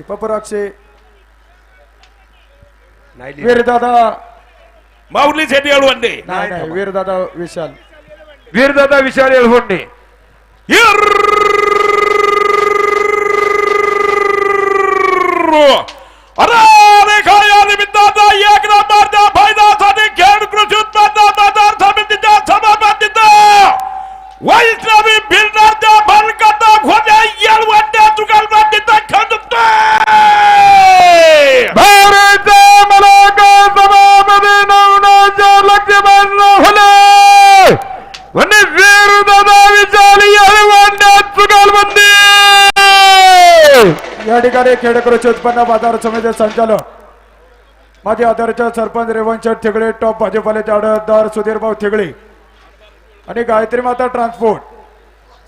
पपराक्षे वीरदादा माऊली शेट्टी येळवंडे नाही वीरदादा विशाल येळवंडे अरे रेखा निमित्ताचा एक नंबरच्या फायद्यासाठी खेड कृषी उत्पन्न बाजार समितीच्या सभापतीचा वैष्णवी बिल्डरच्या भलकाता होत्या येळवंड्या जुगलबंदीचा खंदतोय भारत मलाका सभामध्ये नवनाच्या लक्ष्मण राहुले आणि वीरदादा विशाल येळवंडे जुगलबंदी या ठिकाणी खेड कृषी उत्पन्न बाजार समिती संचालक माजी आदरचे सरपंच रेवणशेठ थिगळे टॉप भाजीपाल्याचे आडतदार सुधीरभाऊ थिगळे आणि गायत्री माता ट्रान्सपोर्ट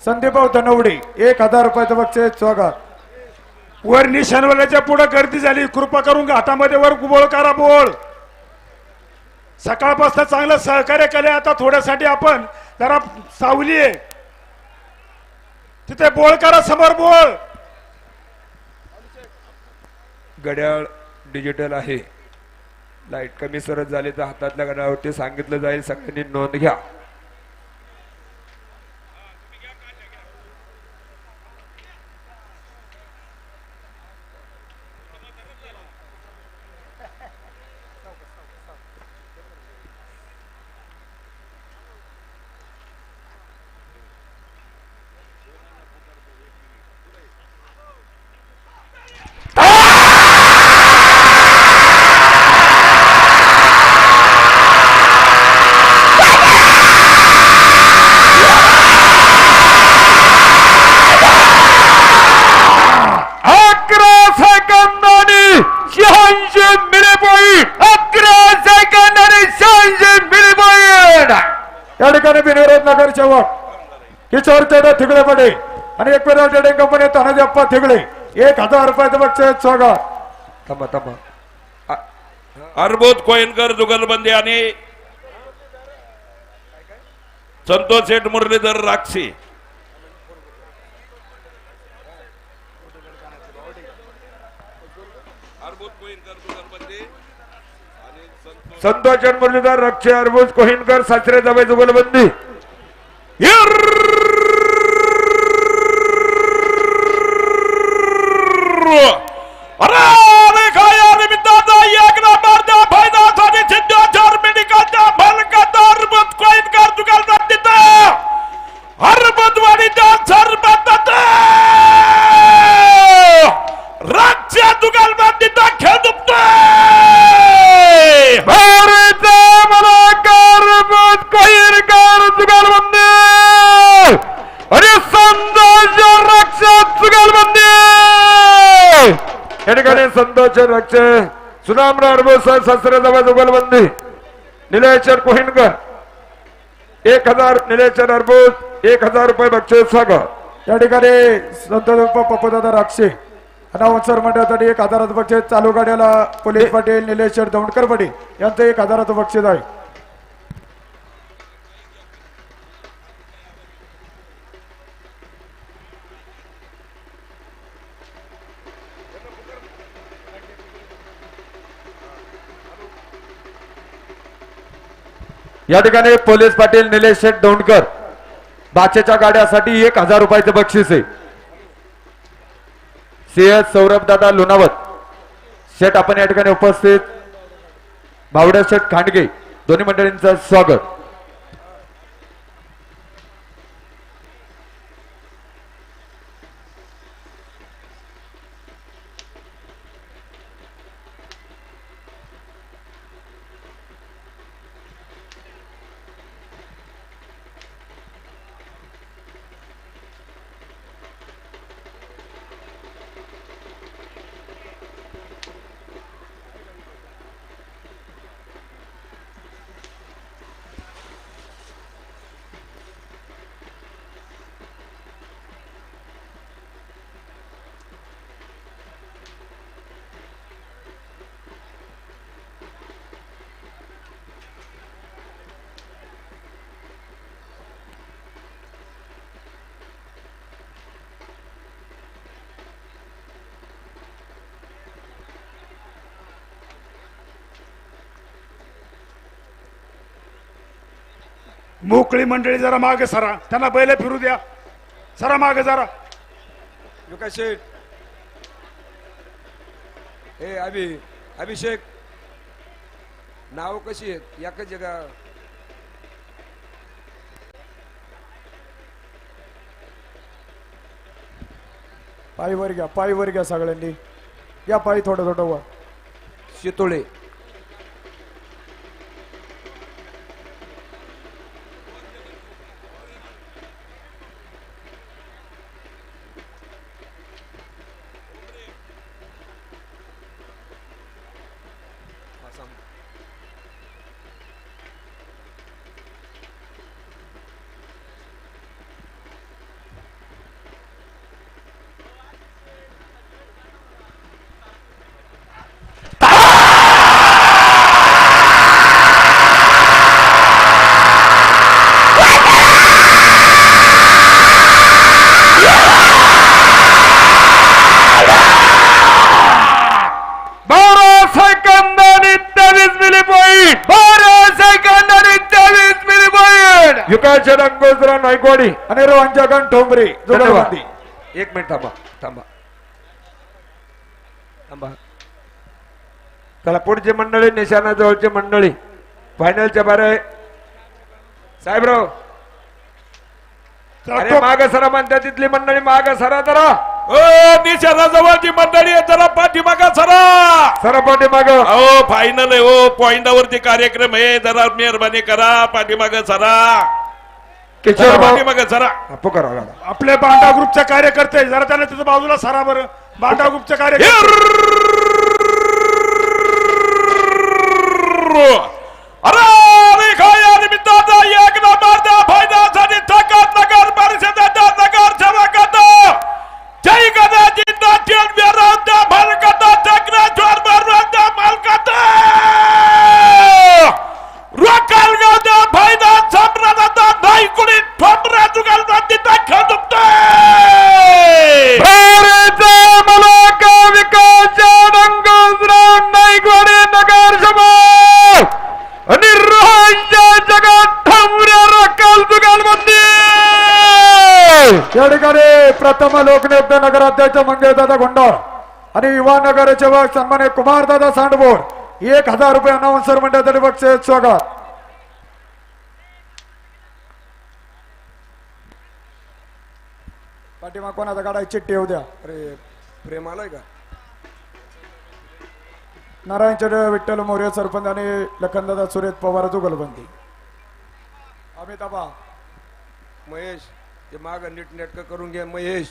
संदीपभाऊ धनवडे 1000 रुपयाचं बक्षीस स्वागत वर निशाणवाल्याच्या पुढे गर्दी झाली कृपा करून घाटामध्ये वर बोळ करा बोळ सकाळपासून चांगलं सहकार्य केले आता थोड्यासाठी आपण जरा सावली आहे तिथे बोळ करा समोर बोळ घड्याळ डिजिटल आहे लाईट कमी सरत झाली तर हातातल्या घड्याळावरती सांगितलं जाईल सगळ्यांनी नोंद घ्या या ठिकाणी बिनविरोध नगर सेवक किशोर चेडे थिगळे पडे आणि एक पेरा ट्रेडिंग कंपनी तानाजी अप्पा थिगळे 1000 रुपयाचं बक्षीस स्वागत थांबा अर्बोध कोयनकर जुगलबंदी आणि संतोष शेठ मुरलीधर राक्षी संतोष मुरलीधर रक्षे अर्बुज कोहिनकर सासरे दबाई जुगलबंदी अरे रेखा या निमित्ताचा एक नंबरच्या फायद्यासाठी सिद्धेश्वर मेडिकलच्या भलकाता अर्बुज कोयनकर जुगलबंदीचा अर्बुजवाडीच्या सरपंच राक्षे जुगलबंदीचा खेळ दुखतोय भारत मलाकार कोहिनकर जुगलबंदी आणि संतोष रक्षे जुगलबंदी या ठिकाणी संतोष रक्षे सुनामराव अर्बुज सासरे दबाई जुगलबंदी निलेश्वर कोहिनकर 1000 निलेश्वर अर्बुज 1000 रुपये बक्षीस स्वागत या ठिकाणी संतोष पप्पूदादा राक्षे अनावंसर मंडळासाठी 1000 बक्षीस चालू गाड्याला पोलीस पाटील निलेश शेठ दौंडकर पडे यांचं 1000 बक्षीस आहे या ठिकाणी पोलीस पाटील निलेश शेठ दौंडकर बाचेच्या गाड्यासाठी 1000 रुपयाचं बक्षीस आहे सीएस सौरभ दादा लोणावत शेठ आपण या ठिकाणी उपस्थित भावड्या शेठ खांडगे दोन्ही मंडळींचं स्वागत मोकळी मंडळी जरा मागे सरा, त्यांना बैल फिरू द्या. सरा मागे जरा. विकास शेठ, हे अभिषेक, नाव कशी आहेत एकच जगा. पायीवर घ्या सगळ्यांनी. या पायी थोडं थोडं वर. शितोळे, युकाचे रंगोजरा नायकवाडी आणि रोहनजगन ठोंबरे जुगलबंदी. एक मिनिट थांबा थांबा थांबा. चला पुढची मंडळी, निशाणा जवळची मंडळी फायनलच्या बारे. साहेबराव अरे माग सरा म्हणतात तिथली मंडळी माग सरा जरा. निशाणाजवळची मंडळी आहे, जरा पाठीमागा सरा. सरा पाठी माग. हो फायनल आहे, हो पॉइंटावरती कार्यक्रम आहे, जरा मेहरबानी करा पाठीमागा सरा. किशोर भाऊ पाठीमागा सरा. पुकारा. आपले बांडा ग्रुपचे कार्यकर्ते जरा त्यांना तिथं बाजूला सरा बरं. बांडा ग्रुपचे कार्यकर्ते अरे खाया निमित्ताचा एक नंबरचा फायद्यासाठी थकात नगर परिषदेच्या नगरसेवकात जय गणाजी नाट्य विरोध मालकात चक्रेश्वर बरोबर मालकात रोकालगावचा फायदा सम्राटाचा नाही कुणी ठोंबऱ्या जुगलबंदीचा खेळ दुखतोय. या ठिकाणी प्रथम लोकनियुक्त नगराध्यक्ष मंगेशदादा गोंडाळ आणि युवा नगरसेवक सन्मान्य कुमारदादा सांडबोर 1000 रुपये अनाउन्सर मंडळासाठी बक्षीस. स्वागत. पाठीमा कोणाचा गाडा चिठ्ठी येऊ द्या. अरे प्रेम आलाय का. नारायणचंद विठ्ठल मोरे सरपंच आणि लखनदादा सुरेश पवार जुगलबंदी. अमिताभा महेश ते माग नीट नेटकं करून घ्या महेश.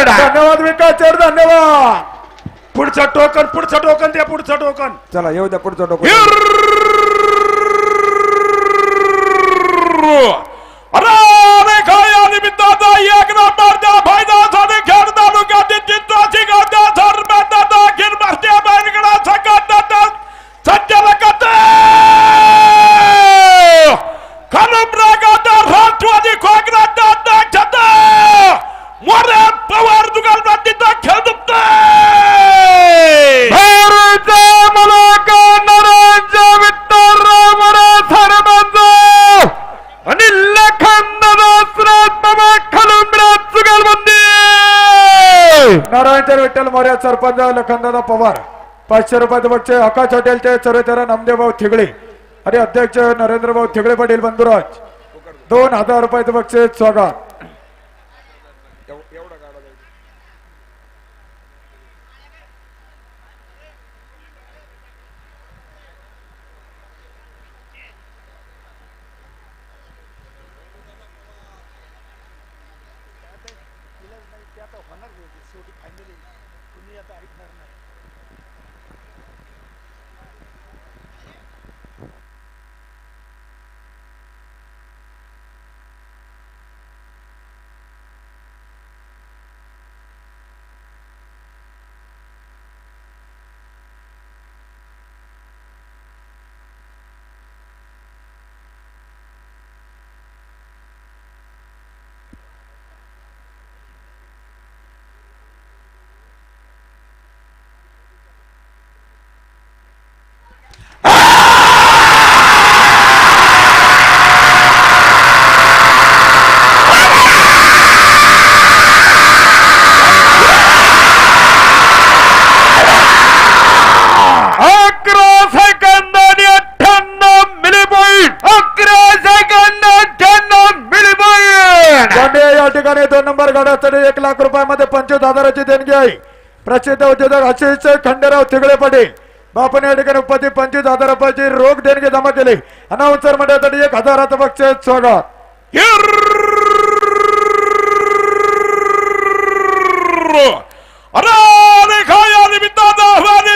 धन्यवाद विकास सर, धन्यवाद. पुढचं टोकन द्या. पुढचं टोकन चला येऊ द्या पुढचा डोकं. अरे खाया निमित्ताचा एक नंबरचा फायद्यासाठी खेड तालुक्यातील चिंचोशी गावच्या सरपंचाचा अखिल भारतीय बैलगाडा संघटनेचा संचालकाचा खालुमरागाचा राष्ट्रवादी काँग्रेसचा अध्यक्षाचा मोरे पवार जुगलबंदीचा खेळ दुखतोय. आणि नारायणचंद विठ्ठल मोरे सरपंच लखनदादा पवार 500 रुपयाचं बक्षीस. आकाश हॉटेलचे चरेतेरा नामदेवभाऊ थिगळे आणि अध्यक्ष नरेंद्रभाऊ थिगळे पाटील बंधुराज 2000 रुपयाचं बक्षीस. स्वागत. मंडळासाठी 1,00,000 रुपयामध्ये 25,000ची देणगी आहे. प्रसिद्ध उद्योजक आशिष खंडेराव तिगळे पाटील बापन या ठिकाणी उपती 25,000 रुपयाची रोख देणगी जमा केली. अनाउन्सर मंडळासाठी 1,000चं बक्षीस स्वागत.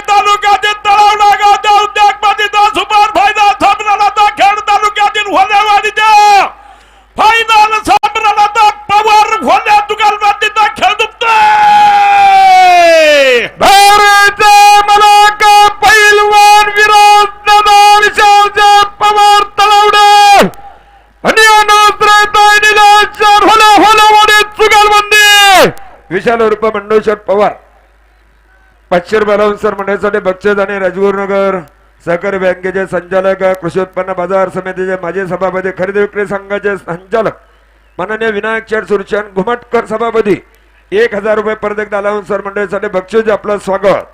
तालुक्यातील तळावडा गावच्या उद्योगपतीचा सुपर फायदा सामनाला खेड तालुक्यातील होलेवाडीच्या फायनल सामनाला पवार होल्या दुकानपतीचा खेळ दुखतोय. मला पैलवान विरोध पवार तलावडे आणि चुगलबंदी विशाल उर्फ मंडोशर पवार 500 रुपये अनाउन्सर मंडळासाठी बक्षीस आणि राजगुरुनगर सहकारी बँकेचे संचालक कृषी उत्पन्न बाजार समितीचे माजी सभापती खरेदी विक्री संघाचे संचालक माननीय विनायक शेठ सुरचन घुमटकर सभापती 1,000 रुपये परत एकदा अनाउन्सर मंडळासाठी बक्षीस आपलं स्वागत.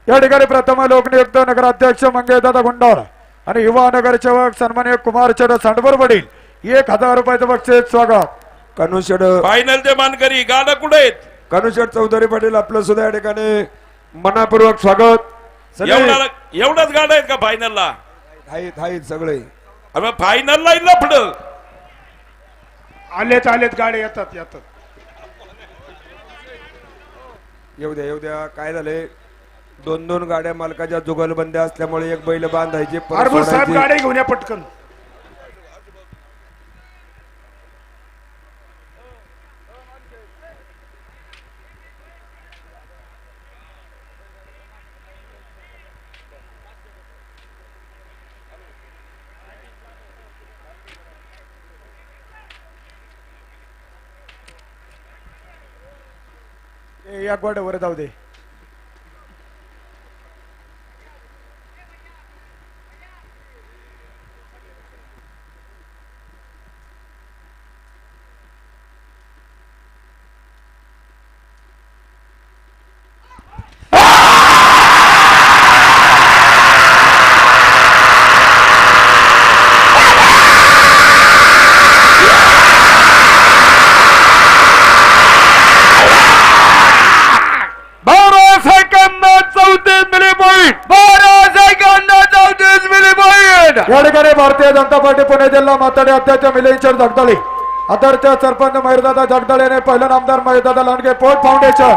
या ठिकाणी प्रथम लोकनियुक्त नगराध्यक्ष मंगेशदादा गुंडाळ आणि युवा नगरसेवक सन्मान्य कुमार चढ सांडवर वडील 1,000 रुपयाचं बक्षीस स्वागत. कनुशेड फायनलचे मानकरी गाडा कुठे आहेत? कनुशेड चौधरी पाटील आपलं सुद्धा या ठिकाणी मनापूर्वक स्वागत. एवढाच गाडा आहेत का फायनलला? आहेत सगळे फायनलला लफड आलेत गाड्या येतात. येऊ द्या काय झाले 2 गाड्या मालकाच्या जुगलबंदी असल्यामुळे एक बैल बांधायची परत साहेब सोडायची. गाड्या घेऊन या पटकन. या गोड्यावर जाऊ दे. या ठिकाणी भारतीय जनता पार्टी पुणे जिल्हा माताडे अध्यक्ष मिलिंदर जगदाळे आदर्श सरपंच मयूरदादा जगदाळे आणि पहिला नामदार मयूरदादा लांडगे पोर्ट फाउंडेशन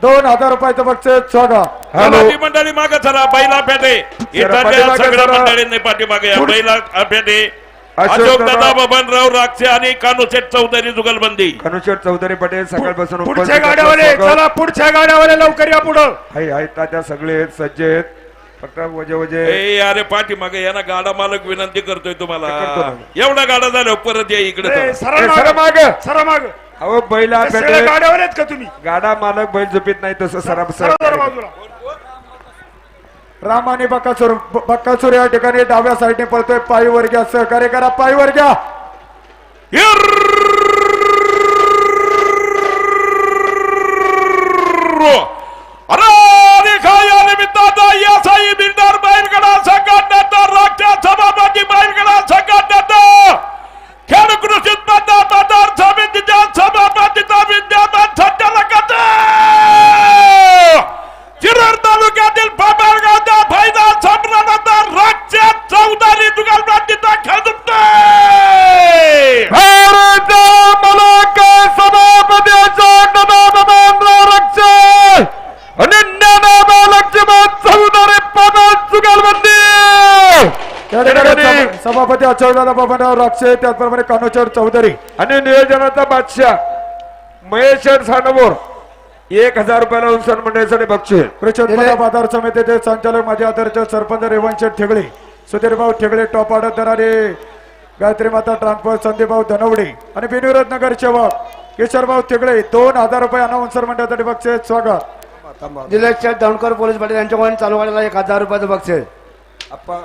2,000 रुपयाचं बक्षीस स्वागत. मंडळी मागे चला बैला पेटे सगळ्या मंडळींनी पाठीमागे बैला पेटे अशोक दादा बबनराव राक्षे आणि कानुशेठ चौधरी जुगलबंदी. कनुशेठ चौधरी पटेल सकाळपासून पुढच्या गाड्यावाले चला, पुढच्या गाड्यावाले लवकर या पुढं. आहेत त्या सगळे सज्ज आहेत. फक्त वजे अरे पाठीमागे यांना गाडा मालक विनंती करतोय तुम्हाला करतो ना. एवढा गाडा झाला परत या इकडे चला. सरा माग अहो बैला पेटे गाड्यावर आहेत का तुम्ही? गाडा मालक बैल झोपीत नाही तसं सरा जरा बाजूला. राम आणि बक्कासूर या ठिकाणी डाव्या साईडने पळतोय. पायीवर घ्या, सहकार्य करा, पायीवर घ्या. सभापती बैलगडा संघटनेचा खेळ कृषी उत्पन्न बाजार समितीच्या सभापतीचा विद्यमान संचालकाचा शिरूर तालुक्यातील पाबळगावच्या फायदा सम्राटाचा राक्षस चौधरी दुकानपतीचा खेळ दुखतोय. सभापती अशोकदादा बबनराव राक्षे, त्याचप्रमाणे कान्होचर चौधरी आणि नियोजनाचा बादशाह महेश सांडवोर 1,000 रुपयाला अनाउन्सर मंडळासाठी बक्षीस. कृषी उत्पन्न बाजार समितीचे संचालक माजी आदर्श सरपंच रेवणशेठ ठेगळे, सुधीरभाऊ ठेगळे टॉप ऑर्डर देणारे गायत्री माता ट्रान्सपोर्ट संदीपभाऊ धनवडे आणि बिनविरोध नगर सेवक किशोरभाऊ ठेगळे 2,000 रुपये अनाउन्सर मंडळासाठी बक्षीस स्वागत. निलेश दौंडकर पोलीस पाटील यांच्याकडून चालू गाडीला 1,000 रुपयाचं बक्षीस. आप्पा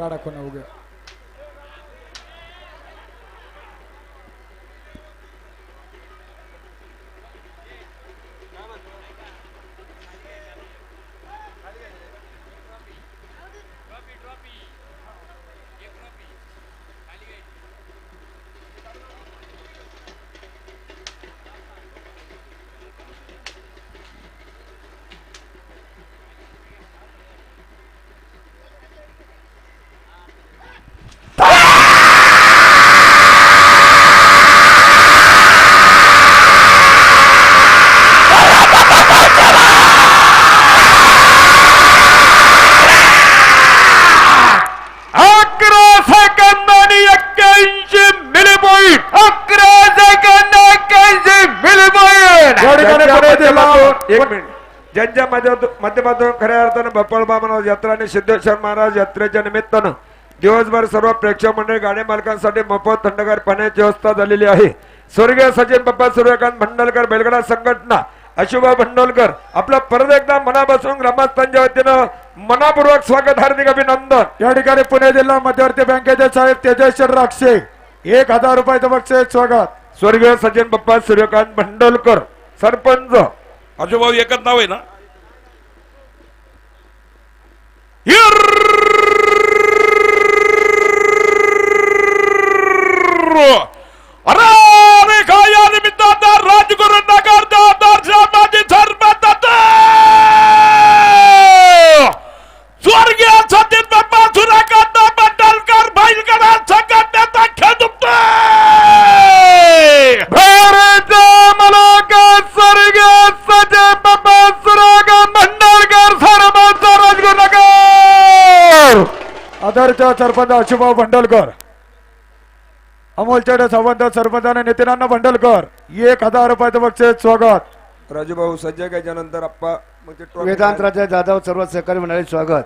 गाडा कोणा उग्या एक मिनिट ज्यांच्या माध्यमातून खऱ्या अर्थानं बप्पळबा महाराज यात्रा आणि सिद्धेश्वर महाराज यात्रेच्या निमित्तानं दिवसभर सर्व प्रेक्षक मंडळी गाडी मालकांसाठी मोफत थंडगार पाण्याची व्यवस्था झालेली आहे. स्वर्गीय सचिन बाप्पा सूर्यकांत भंडलकर बेलगडा संघटना अशुभा भंडोलकर आपलं परत एकदा मनापासून ग्रामस्थांच्या वतीनं मनापूर्वक स्वागत, हार्दिक अभिनंदन. या ठिकाणी पुणे जिल्हा मध्यवर्ती बँकेचे साहेब तेजस्वर राक्षे 1000 रुपयाचं बक्षीस स्वागत. स्वर्गीय सचिन बाप्पा सूर्यकांत भंडोलकर सरपंच. आजोबाऊ एकच नाव आहे ना. अरे अरे काय या निमित्तानं राजगुरू नगर माझी सरपंच स्वर्गीय सचिन बाप्पा सूर्यकांत भंडोलकर बैलगाडा संघटनेचा खेळ आदरच्या सरपंच अशुभाऊ भंडलकर, अमोलचेडे संबंध सरपंच आणि नितीनाना भंडलकर 1000 रुपयाचं बक्षीस स्वागत. राजूभाऊ सज्ज त्याच्यानंतर आप्पा मग ते trophy वेदांत राजा जाधव सर्व सहकारी मंडळी स्वागत.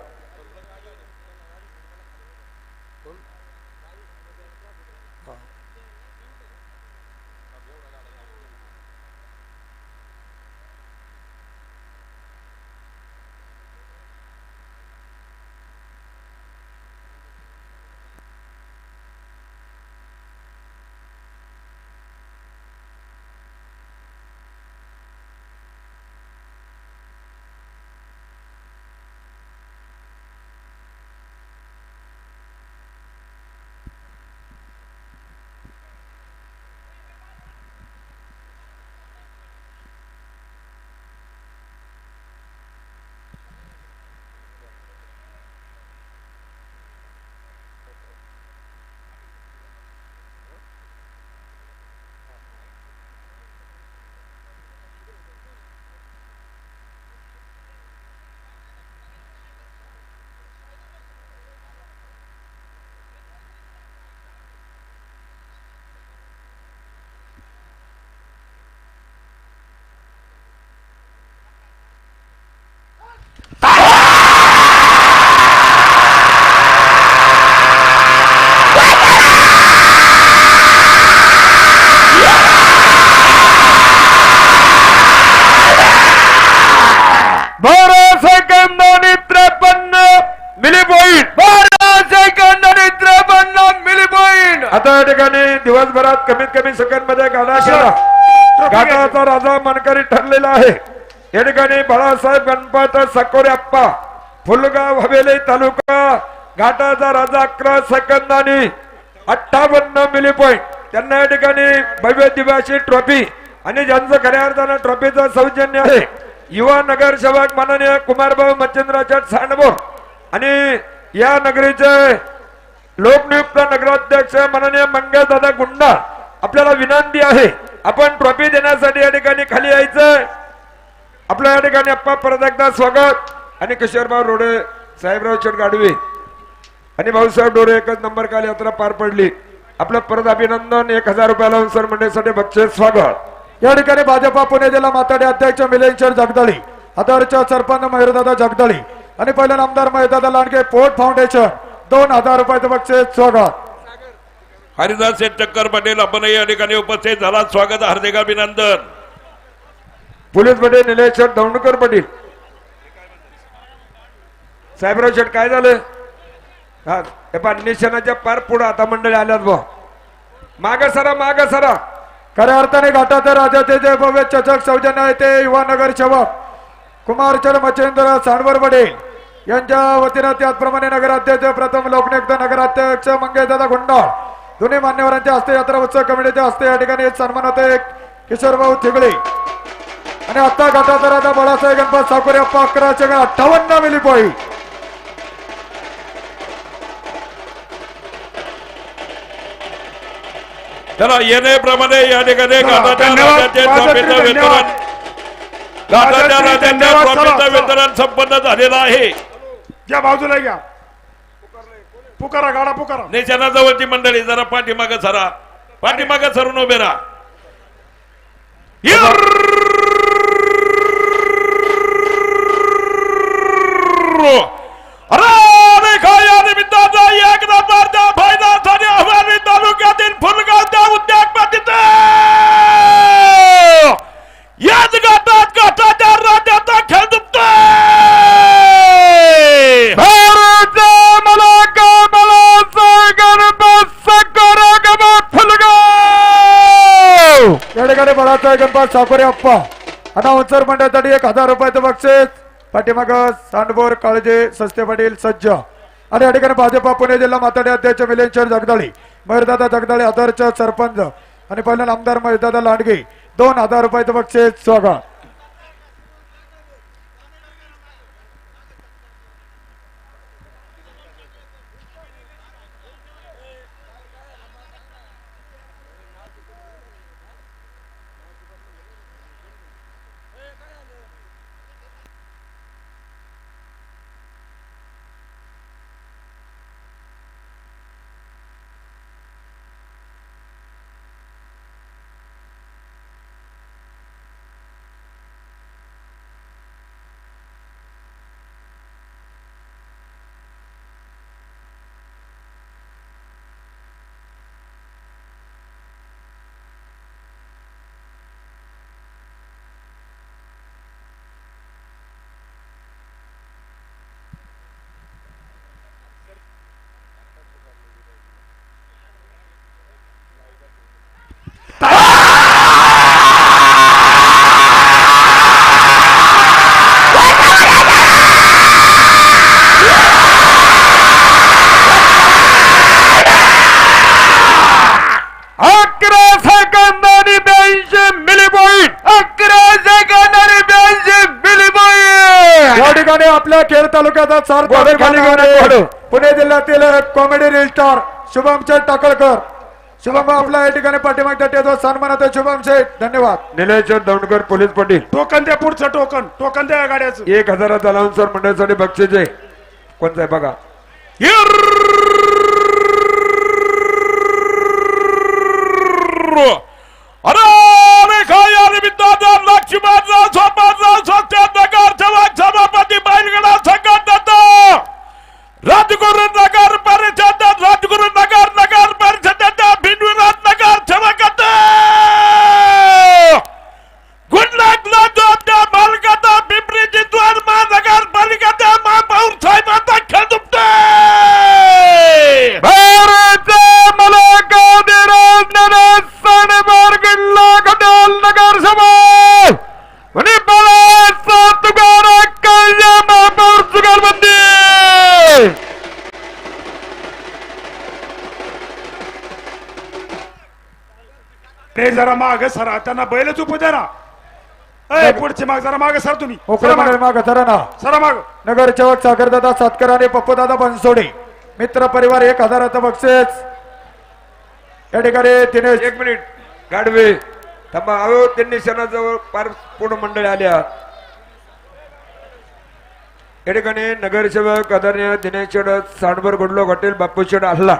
आता या ठिकाणी दिवसभरात कमीत कमी सेकंद मध्ये गाडा गाठाचा राजा मानकरी ठरलेला आहे. या ठिकाणी बाळासाहेब गणपत साकोरे अप्पा फुलगाव हवेली तालुका घाटाचा राजा 11 सेकंदांनी 58 मिली पॉइंट. त्यांना या ठिकाणी भव्य दिव्याची ट्रॉफी आणि ज्यांचं खऱ्या अर्थानं ट्रॉफीचं सौजन्य आहे युवा नगरसेवक माननीय कुमारभाऊ मच्छिंद्राच्या सांडबोर आणि या नगरीचे लोकनियुक्त नगराध्यक्ष माननीय मंगेशदादा गुंडा आपल्याला विनंती आहे आपण ट्रॉफी देण्यासाठी या ठिकाणी खाली यायचं. आपल्या या ठिकाणी अप्पा परत एकदा स्वागत. आणि किशोरभाऊ रोडे साहेबराव शेठ गाडवे आणि भाऊसाहेब डोरे एकच नंबर काल यात्रा पार पडली. आपलं परत अभिनंदन. 1000 रुपयाला सर मंडळीसाठी बक्षीस स्वागत. या ठिकाणी भाजपा पुणे जिल्हा माताडे अध्यक्ष मिलिंद जगदाळी, आदरच्या सरपंच मयूरदादा जगदाळी आणि पहिला आमदार मयूरदादा लांडगे पोर्ट फाउंडेशन 2000 रुपयाचं बक्षीस स्वागत. हरिदास शेठ चक्कर पटेल आपण या ठिकाणी उपस्थित झाला. स्वागत, हार्दिक अभिनंदन. पोलीस पटेल निलेश शेठ दौंडकर पाटील. साहेबराव शेठ काय झालं? हा हे पण निशाणाच्या पार पुढे आता मंडळी आल्यात बा. माग सरा खऱ्या अर्थाने घाटाचे राजाचे जे भव्य चषक सौजन्य आहे ते युवा नगर सेवक कुमारचंद मच्छिंद्र सांडवर वडील यांच्या वतीनं त्याचप्रमाणे नगराध्यक्ष प्रथम लोकनियुक्त नगराध्यक्ष मंगेशदादा गुंडाळ दोन्ही मान्यवरांच्या हस्ते यात्रा उत्सव कमिटीच्या हस्ते या ठिकाणी सन्मान होते किशोरभाऊ थिगळे आणि आता घाटाचा राजा बाळासाहेब गणपत साकोरे 1158 मिली पॉईंट. चला येण्याप्रमाणे या ठिकाणी घाटाच्या धन्यवाद. राजाचे धन्यवाद. ट्रॉफीचं वितरण घाटाच्या राजाच्या धन्यवाद. ट्रॉफीचं चला. वितरण संपन्न झालेलं आहे. घ्या बाजूला घ्या पुकारा गाडा पुकारा. निशाणाजवळची मंडळी जरा पाठीमागं सरा सरून उभे राहा. एक नंबरच्या फायद्यासाठी अहवाली तालुक्यातील फुलगावच्या उद्योगपतीचे याच घाटाच्या राज्याचा खेळ दुखतोय. या ठिकाणी बाळासाहेब गणपत साकोरे अप्पा अनाउन्सर मंडळासाठी 1000 रुपयाचं बक्षीस. पाठीमाग सांडबोर काळजे सस्ते पाटील सज्ज आणि या ठिकाणी भाजपा पुणे जिल्हा माताडे अध्यक्ष मिलिंद जगदाळे मयूरदादा जगदाळे आदर्श सरपंच आणि पहिला आमदार मयूरदादा लांडगे 2000 रुपयाचं बक्षीस स्वागत. आपल्या खेड तालुक्याचा पुणे जिल्ह्यातील कॉमेडी रील स्टार शुभम शेठ टाकळकर. शुभम आपला या ठिकाणी पाठीमागच्या टेजवर सन्मान होतो. शुभम शेठ धन्यवाद. निलेश दौंडकर पोलीस पाटील टोकन द्या पुढचं टोकन द्या गाड्याचं. 1000 अलाउन्सर मंडळासाठी बक्षीस आहे. कोणतं आहे बघा. लक्ष्मणराव सोपानराव नगर सभापती बैलगडा संघटना राजगुरु नगर परिषद राजगुरु नगर नगर परिषदेच्या बिनविरोध नगर सेवकात गुंडलागला जोडच्या मालकाचा पिंपरी चिंचवड महानगर पालिकेच्या महापौर साहेबांचा खेळ दुखतोय. भारत मला नगर सभा आणि तुकारा कल्याण महापौर जुगारबंदी. ते जरा माग सरा त्यांना बैलच उपू द्या ना. पुढचे माग जरा माग सर तुम्ही माग धरा ना. सरा माग. नगर सेवक सागरदादा सातकर आणि पप्पूदादा बनसोडे मित्र परिवार 1000 बक्षीस. या ठिकाणी तिने 1 मिनिट गाडवे थांबा. अहो त्यांनी क्षणाजवळ पार पूर्ण मंडळी आल्या. या ठिकाणी नगरसेवक आदरणीय दिनेश शेड सांडभर गुडलो हॉटेल बापू शेड हल्ला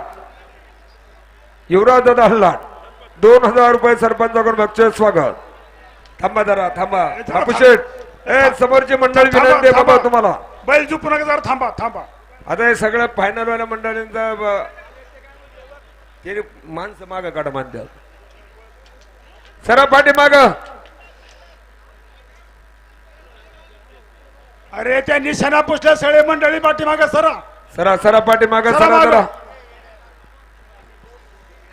युवराज दादा हल्ला 2000 रुपये सरपंचाकडून बक्षीस स्वागत. थांबा जरा थांबा बापू शेड समोरची मंडळी विनंती बाबा तुम्हाला बैल झुपू नका जरा थांबा थांबा. आता हे सगळ्या फायनल वाल्या मंडळींचा माणसं माग काढा मानतात. सरा पाठी माग. अरे त्या निशाणा पुसल्या सगळे मंडळी पाठीमाग सरा सरा सरा पाठी माग सरा सरा मागं. जरा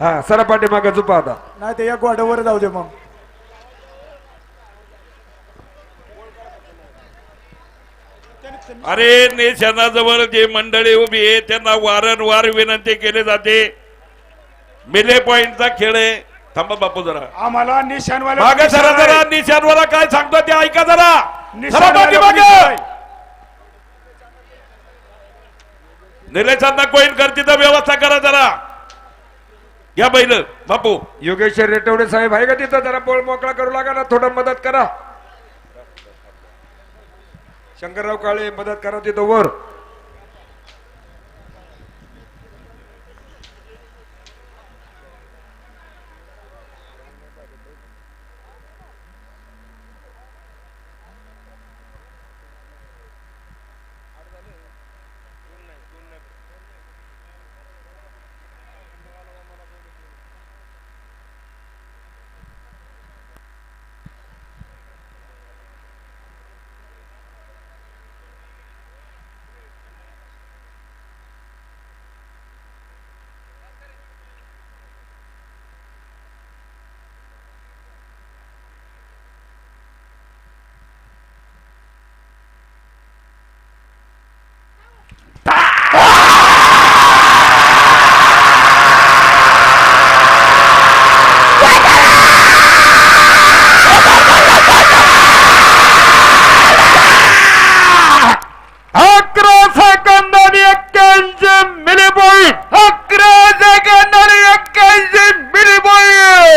हा सरा पाठीमागे झुपा आता. नाही ते एक वाड्यावर जाऊ दे मग. अरे निशाणाजवळ जे मंडळी उभी आहे त्यांना वारंवार विनंती केली जाते. मिले पॉइंटचा खेळ आहे. थांबा बापू जरा आम्हाला निशाणवाला मागे सरा जरा. निशाणवाला काय सांगतो ते ऐका जरा. सरा निशाणवाला पाठीमागे. पुलिस आहे. निलेशांना कोईन करतीचा व्यवस्था करा जरा. या बैल बापू. योगेश रेटवडे साहेब आहे का तिथं? जरा बोल मोकळा करू लागा ना, थोडं मदत करा. शंकरराव काळे मदत करा तिथं वर.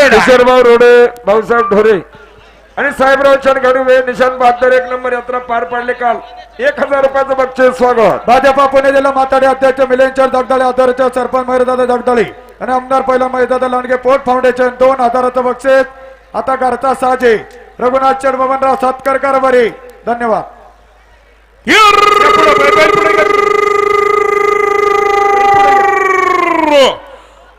किशोरभाऊ रोडे, भाऊसाहेब ढोरे आणि साहेबराव चंदगडवे निशान 72 1 नंबर यात्रा पार पाडले काल. 1000 रुपयाचं बक्षीस स्वागत. भाजपा पुणे जिल्हा माताडे अध्यक्ष मिलिंदचंद जगदाळे आदरचे सरपंच महेशदादा जगदाळे आणि आमदार पहिला महेशदादा लांडगे पोट फाउंडेशन 2000चं बक्षीस. आता घरचा साजे रघुनाथ चंद्रबबनराव सातकर कारभारी. धन्यवाद.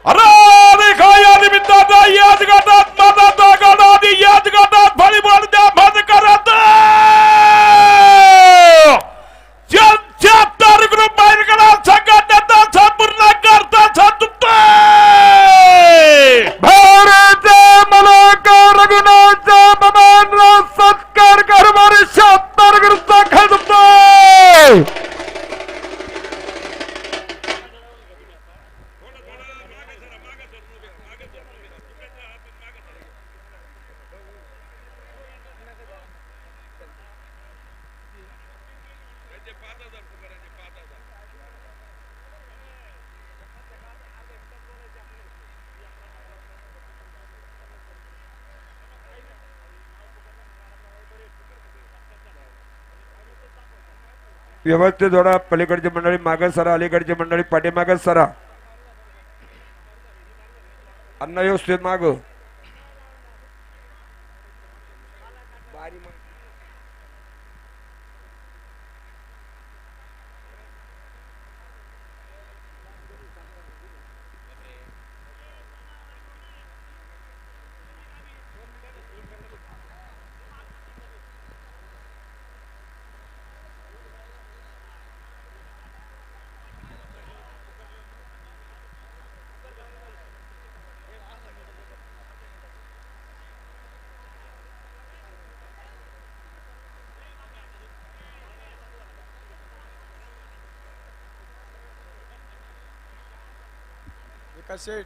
अरे काय या निमित्तानं याच गटात मनाचा गटात याच गटात व्हॉलीबॉल द्या बंद करत 74 ग्रुप बाहेर करा. संघटनेचा संपूर्ण करता संतुप्त भारत मलाका रघुनाथ बबनराव सत्कार कारभारी 76 ग्रुपचा खंडतो. व्यवस्थित जोडा. पलीकडची मंडळी मागं सरा, अलीकडची मंडळी पाठीमागं सरा. अन्न व्यवस्थित माग. शेठ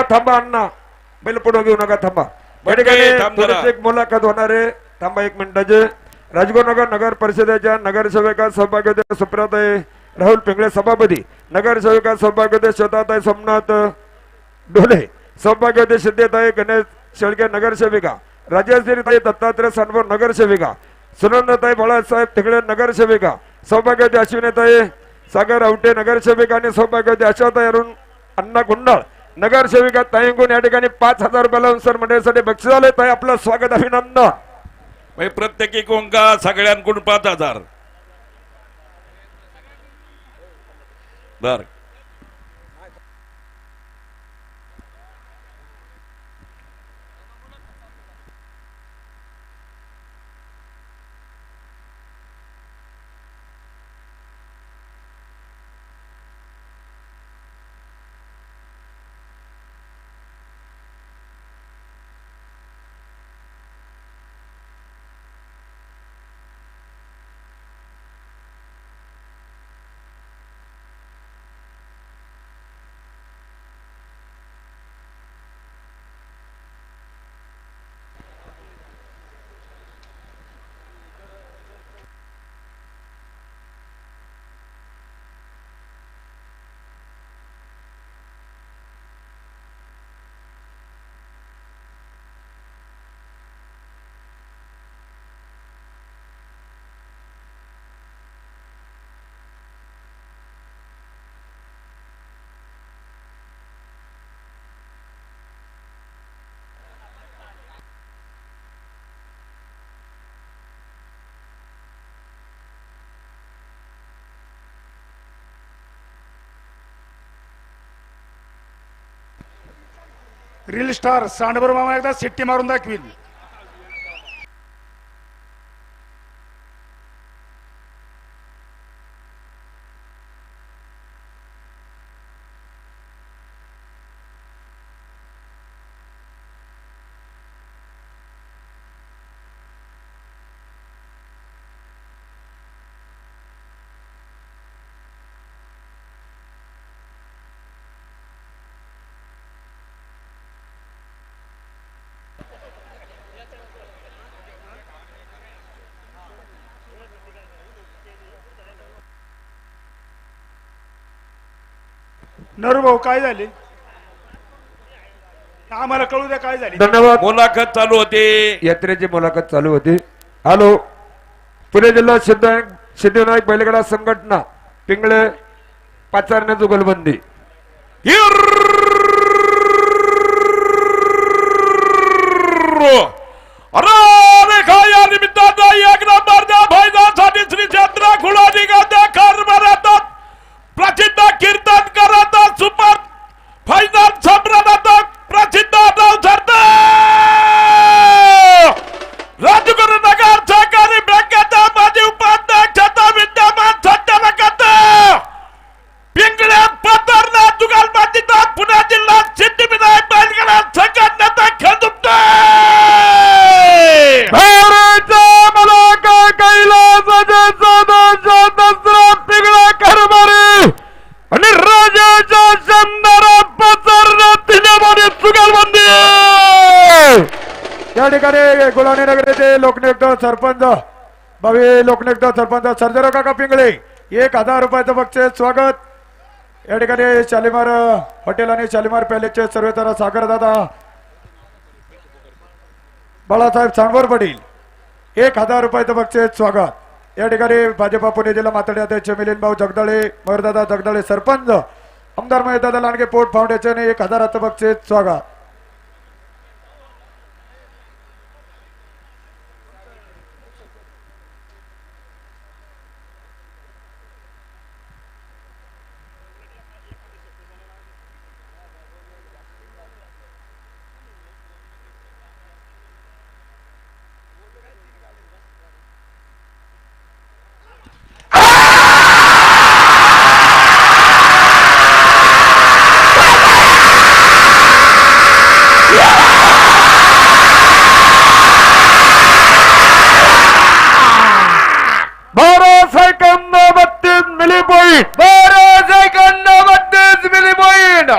थांबा अण्णा, बैल पुढे घेऊ नका. थांबा. थोडीशी एक मुलाखत होणार आहे. थांबा 1 मिनिटाचे. राजगुरुनगर नगर परिषदेच्या नगरसेविका सौभाग्यवती सुप्रियाताई राहुल पिंगळे सभापती नगरसेविका सौभाग्यवती श्वेताताई सोमनाथ डोले, सौभाग्यवती सिद्धेताई गणेश शेळके नगरसेविका, राजश्रीताई दत्तात्रय सानपूर नगरसेविका, सुनंदाताई बाळासाहेब तिकडे नगरसेविका, सौभाग्यवती अश्विनीताई सागर आवटे नगरसेविका आणि सौभाग्यवती आशाताई अरुण अण्णा गुंडाळ नगरसेविका ताईंगून या ठिकाणी 5,000 रुपयाला सर मंडळीसाठी बक्षीस आले. ताई आपलं स्वागत, अभिनंदन. प्रत्येकी कोंका सगळ्यांकडून 5,000. बर रील स्टार सांडवर मामा एकदा सिट्टी मारून दाखवील. नरू भाऊ काय झाले आम्हाला कळू द्या काय झाले. धन्यवाद. मुलाखत चालू होते. यात्रेची मुलाखत चालू होती. हॅलो, पुणे जिल्हा सिद्धिविनायक बैलगाडा संघटना पिंगळे पाचारणे जुगलबंदी. या निमित्तानं एक नंबरच्या फायद्यासाठी श्री चंद्र खुळा निघाल्या कारभारात प्रसिद्ध कीर्तन करत सुपर फायनल सम्राट प्रसिद्ध राजगुरु नगर सहकारी बँकेचा माजी उपाध्यक्ष विद्यमान संचालक पिंगळे पतरला जुगालबाजीचा पुणे जिल्हा सिद्धिविनायक बैलगाडा संघटनेचा खेळुपतोय. पिंगळा कारभारी आणि राजाच्या शंभरा पचारला तिने जुगालबंदी. या ठिकाणी गुलानी नगरीचे लोकनियुक्त सरपंच भावी लोकनियुक्त सरपंच सर्जेराव काका पिंगळे 1,000 रुपयाचं बक्षीस स्वागत. या ठिकाणी शालिमार हॉटेल आणि शालिमार पॅलेसचे सर्वेतर सागरदादा बाळासाहेब सांगोर पाटील 1,000 रुपयाचं बक्षीस स्वागत. या ठिकाणी भाजपा पुणे जिल्हा मातडी अध्यक्ष मिलिंद भाऊ जगदाळे मयूरदादा जगदाळे सरपंच आमदार महेशदादा लांडगे पोर्ट फाउंडेशन 1,000चं बक्षीस स्वागत.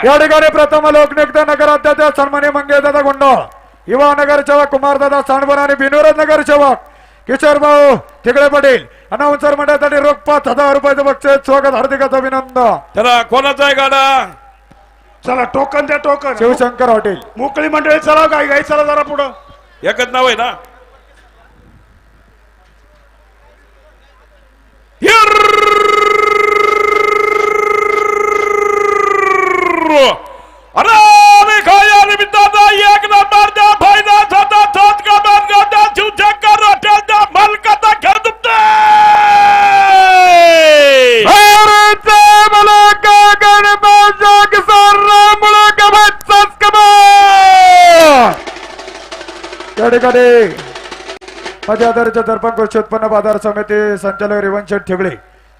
या ठिकाणी प्रथम लोकनियुक्त नगराध्यक्ष सन्मान्य मंगेशदादा गुंडाळ, युवा नगरसेवक कुमारदादा सांडवर आणि बिनोरद नगरसेवक किशोर भाऊ तिकडे पाटील अनाउन्सर मंडळासाठी रोख 5,000 रुपयाचं बक्षीस स्वागत हार्दिक अभिनंदन. चला कोणाचा आहे गाडा? चला टोकन द्या टोकन. शिवशंकर हॉटेल मोकळी मंडळी चला काय गाई चला जरा पुढं. एकच नाव आहे ना? अरे खाया निमित्ताचा एक नंबरचा फायदा सतत सात कमान गाडा शिवशंकर हॉटेलचा मालकाचा घर दुखते. त्या ठिकाणी माझ्या आधाराच्या दर्पण कृषी उत्पन्न बाजार समिती संचालक रेवणशेठ ठेगळे,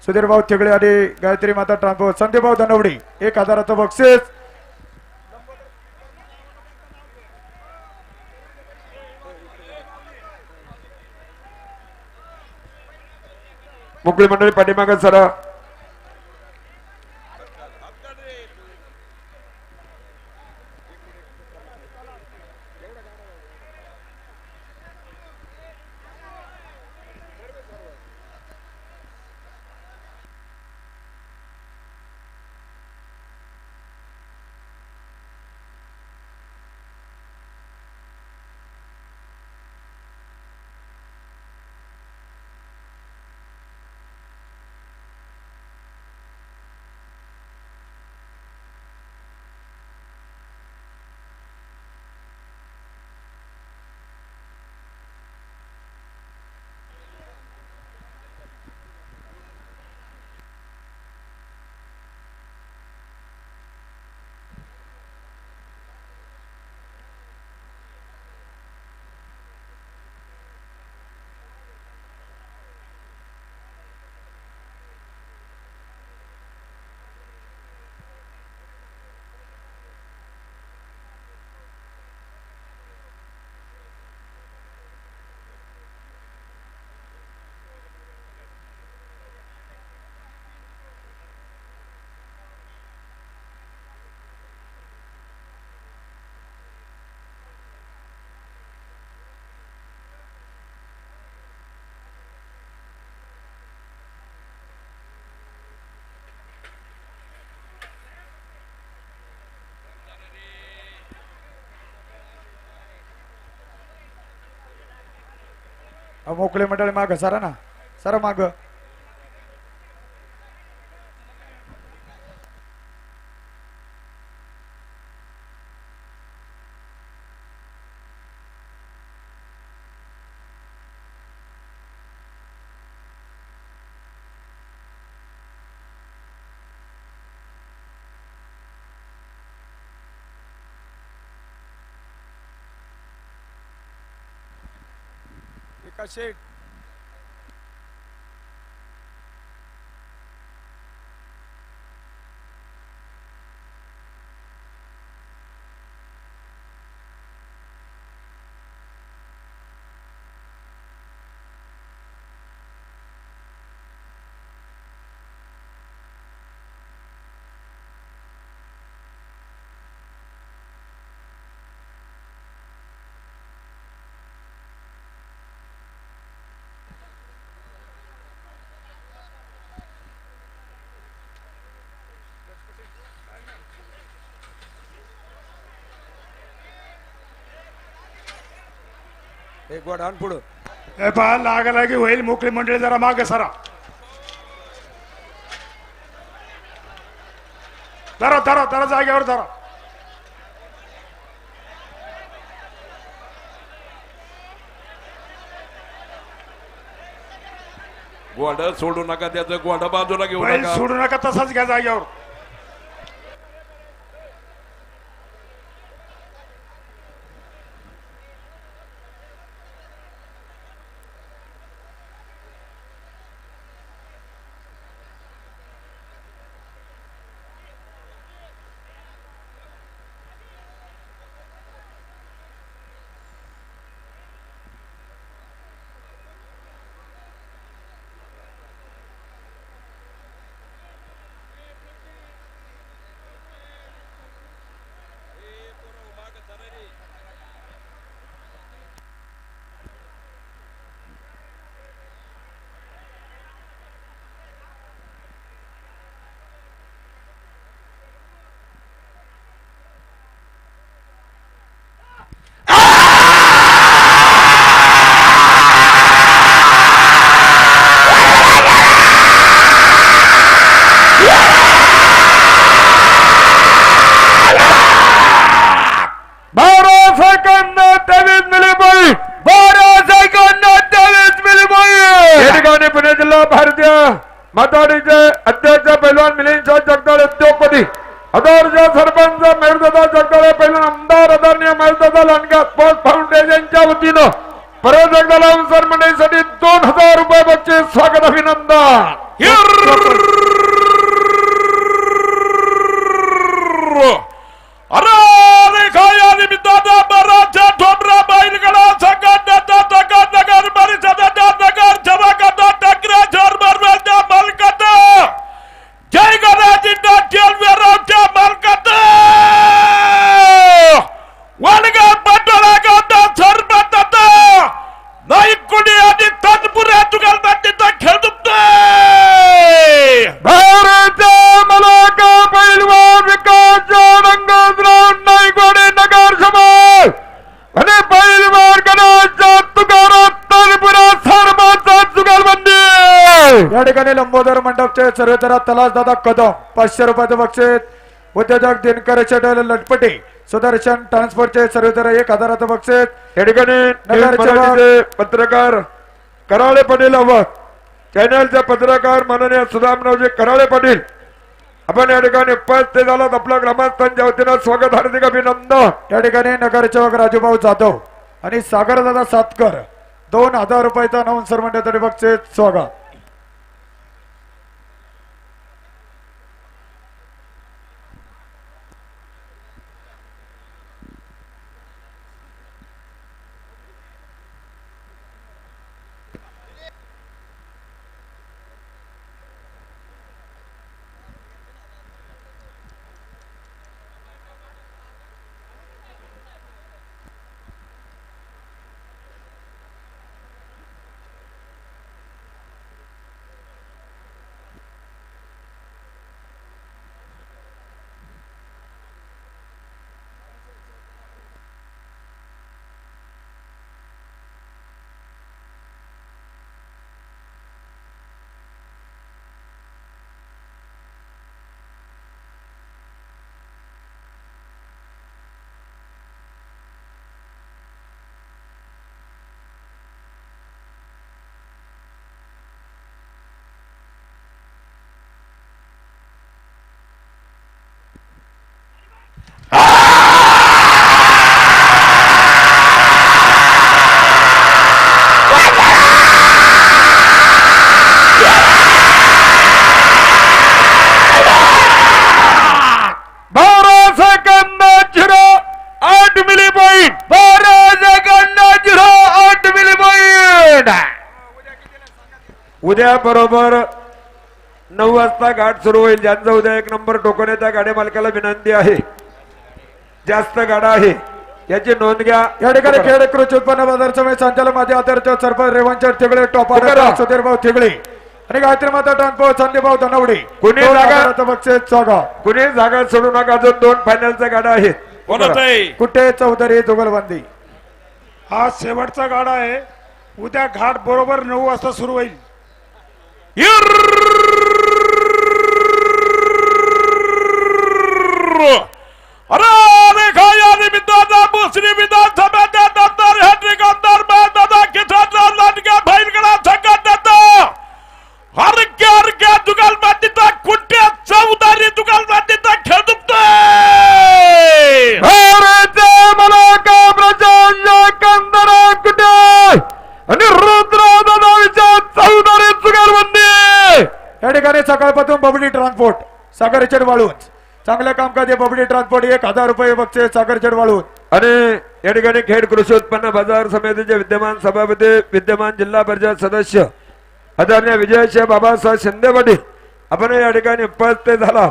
सुधीर भाऊ ठेगळे आणि गायत्री माता ट्रान्सपोर्ट संदीप भाऊ धनवडी 1,000चं बक्षीस. मोकळी मंडळी पाठीमागे सरा. मोकळे मंडळी माग सरा ना, सरा माग. शेठ एक गोड आण पुढं. हे पहा लागालागी होईल. मोकळी मंडळी जरा मागे सरा. धरा धरा धरा जागेवर धरा. गोड सोडू नका, त्याचं गोड बाजूला घेऊ बैल नका. सोडू नका, तसाच घ्या जागेवर. जगदाळे पहिला आमदार आदरणीय मालदादा लांडगा स्पोर्ट्स फाउंडेशनच्या वतीनं परत एकदा लावून मंडळीसाठी 2000 रुपये बक्षीस स्वागत अभिनंदन. अरे काय निमित्तानं बराचसा ठोबरा बैलगाडा संघटनेचा नगर परिषदेच्या नगर सेवकाचा टकऱ्याच्या बरोबरच्या मालकाचा जय गणराज इंडस्ट्रियल वेअरहाऊसच्या मालकाचा वडगाव पटोळा गावचा सरपंचाचा नाही कोणी आणि तनपुऱ्या जुगालबंदीचा खेळ दुखतोय. भारताचा मलाका पैलवान विकास रंगराव नायगोडे नगर समाज आणि पैलवान गणाचा तुकाराम तनपुरा सरपंचा जुगालबंदी. या ठिकाणी लंबोदर मंडपचे सर्वेतरा तलास दादा कदम 500 रुपयाचं बक्षीस. उद्योजक दिनकर शेटल लटपटे सुदर्शन ट्रान्सपोर्टचे सर्वेतरा 1000चं बक्षीस. या ठिकाणी मराठीचे पत्रकार कराळे पाटील अवक चॅनलचे पत्रकार माननीय सुदामरावजी कराळे पाटील आपण या ठिकाणी उपस्थित झालात. आपल्या ग्रामस्थांच्या वतीनं स्वागत हार्दिक अभिनंदन. या ठिकाणी नगरसेवक राजूभाऊ जाधव आणि सागरदादा सातकर 2000 रुपयाचा नवसर मंडळासाठी बक्षीस स्वागत. उद्या बरोबर 9 वाजता घाट सुरू होईल. ज्यांचा उद्या 1 नंबर टोकन आहे त्या गाड्या मालकाला विनंती आहे, जास्त गाडा आहे याची नोंद घ्या. या ठिकाणी खेड कृषी उत्पन्न बाजार समिती संचालक माझे आदरचे सरपंच रेवंत थिगळे टॉप सुधीरभाऊ थिगळे आणि गायत्री माता ट्रान्सपोर्ट संदीपभाऊ धनवडे कुणी जागा बक्षीस स्वागत. कुणी जागा सोडू नका. अजून 2 फायनलच्या गाड्या आहेत. कोणाचं आहे? कुठे चौधरी जुगलबंदी. हा शेवटचा गाडा आहे. उद्या घाट बरोबर 9 वाजता सुरू होईल. अरे काय निमित्तानं मुस्लिम विधानसभेच्या नंतर हॅट्रिक आमदार दादा किशनराव लांडगे बैलगाडा संघटनेचा हरक्या जुगालबंदीचा कुठे चौधारी जुगालबंदीचा खेळ दुखतोय. आणि रुद्रादादाच्या चौधारी जुगालबंदी. या ठिकाणी सकाळपासून बबडी ट्रान्सपोर्ट सागरचेड वाळून चांगलं कामकाज आहे. बबडी ट्रान्सपोर्ट 1000 रुपये बक्षीस सागरचेड वाळून. आणि या ठिकाणी खेड कृषी उत्पन्न बाजार समितीचे विद्यमान सभापती विद्यमान जिल्हा परिषद सदस्य आदरणीय विजयसिंह बाबासाहेब शिंदे पाटील आपण या ठिकाणी उपस्थित झाला.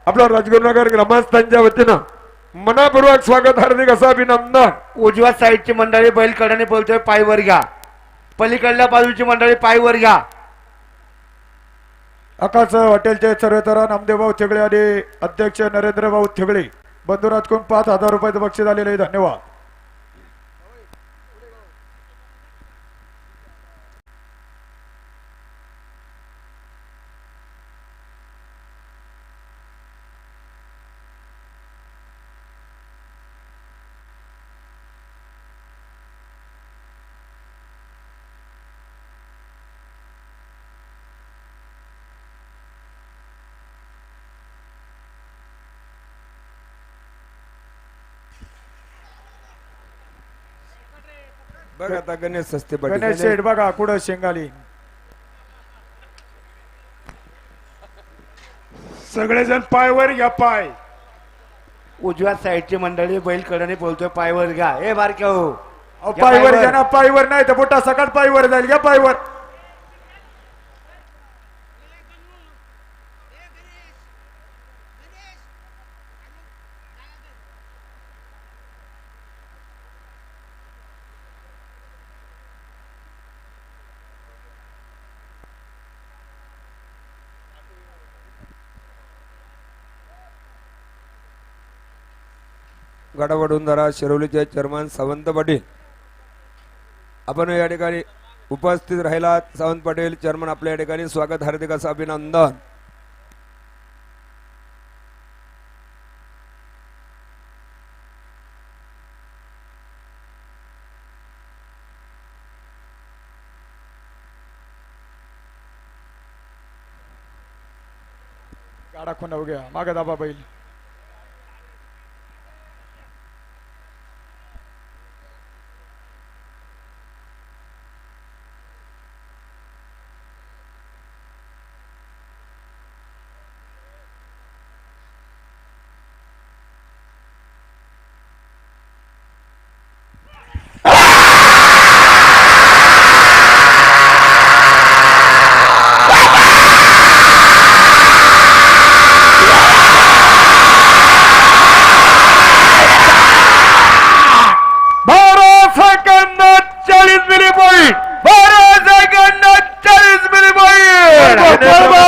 आपला राजगुरुनगर ग्रामस्थांच्या वतीनं मनापूर्वक स्वागत हार्दिक असं अभिनंदन. उजव्या साईडची मंडळी बैलकडाने बोलतोय पायवर घ्या. पलीकडल्या बाजूची मंडळी पायवर घ्या. आकाश हॉटेलचे सर्वेतरा नामदेवभाऊ थिगळे आणि अध्यक्ष नरेंद्रभाऊ थिगळे बंधुराजकडून 5000 रुपयाचं बक्षीस आलेलं आहे. धन्यवाद. बघ आता गणेश सस्ते गणेश पाटील शेठ बघा कुठं शेंगाली. सगळेजण पायवर घ्या पाय. उजव्या साईडची मंडळी बैल कडने बोलतोय पायवर घ्या. ए बारक्या हो अहो, पायवर घ्या ना, पायवर नाही तर मोठा सकाळ पायवर जाईल. घ्या पायवर. गाडा वडुंधारा शिरोलीचे चेअरमन सावंत पाटील आपण या ठिकाणी उपस्थित राहिला. सावंत पाटील चेअरमन आपल्या या ठिकाणी स्वागत, हार्दिक असं अभिनंदन. गाडा खुणाव घ्या, मागे दाबा बैल.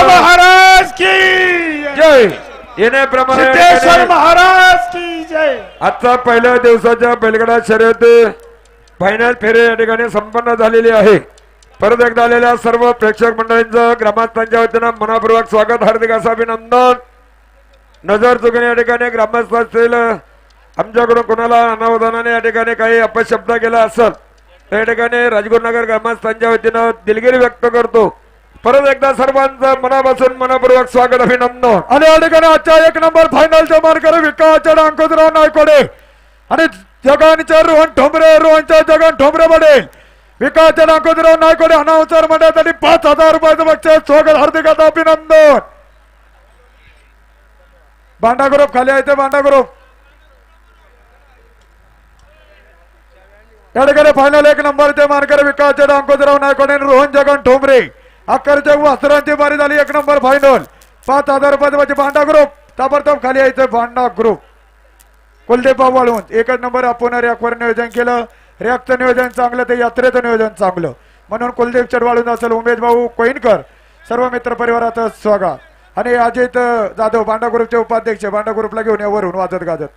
महाराज की जय. येण्याप्रमाणे सिद्धेश्वर महाराज की जय. आजचा पहिल्या दिवसाच्या बैलगाडा शर्यत फायनल फेरी या ठिकाणी संपन्न झालेली आहे. परत एकदा आलेल्या सर्व प्रेक्षक मंडळींचं ग्रामस्थांच्या वतीनं मनापूर्वक स्वागत, हार्दिक असं अभिनंदन. नजर चुकून या ठिकाणी ग्रामस्थ असतील आमच्याकडून कोणाला अनावधानाने या ठिकाणी काही अपशब्द केला असेल त्या ठिकाणी राजगुरुनगर ग्रामस्थांच्या वतीनं दिलगिरी व्यक्त करतो. परत एकदा सर्वांचं मनापासून मनपूर्वक स्वागत, अभिनंदन. आणि या ठिकाणी आजच्या 1 नंबर फायनलच्या मार्गावर विकासच्या अंकुशराव नायकोडे आणि जगानच्या रोहन ठोंबरे, रोहनच्या जगन ठोंबरे पडेल. विकासच्या अंकुशराव नायकोडे अनाउन्सर मंडळासाठी 5,000 रुपयाचं बक्षीस. स्वागत, हार्दिक असं अभिनंदन. बांडा ग्रुप खाली आहे ते बांडा ग्रुप. या ठिकाणी फायनल 1 नंबरचे मार्कर विकासच्या अंकुशराव नायकोडे आणि रोहन जगन ठोंबरे. अक्करच्या वस्त्रांची बारी झाली. 1 नंबर फायनल 5,000 रुपयाचे बांडा ग्रुप. ताबडतोब खाली यायचं बांडा ग्रुप. कुलदीप वाळून 1 नंबर आपण रॅकवर नियोजन केलं. रॅकचं नियोजन चांगलं तर यात्रेचं नियोजन चांगलं म्हणून कुलदीप चढवाळून असेल, उमेश भाऊ कोईनकर, सर्व मित्र परिवाराचं स्वागत. आणि अजित जाधव बांडा ग्रुपचे उपाध्यक्ष बांडा ग्रुपला घेऊन या वरून वाजत गाजत.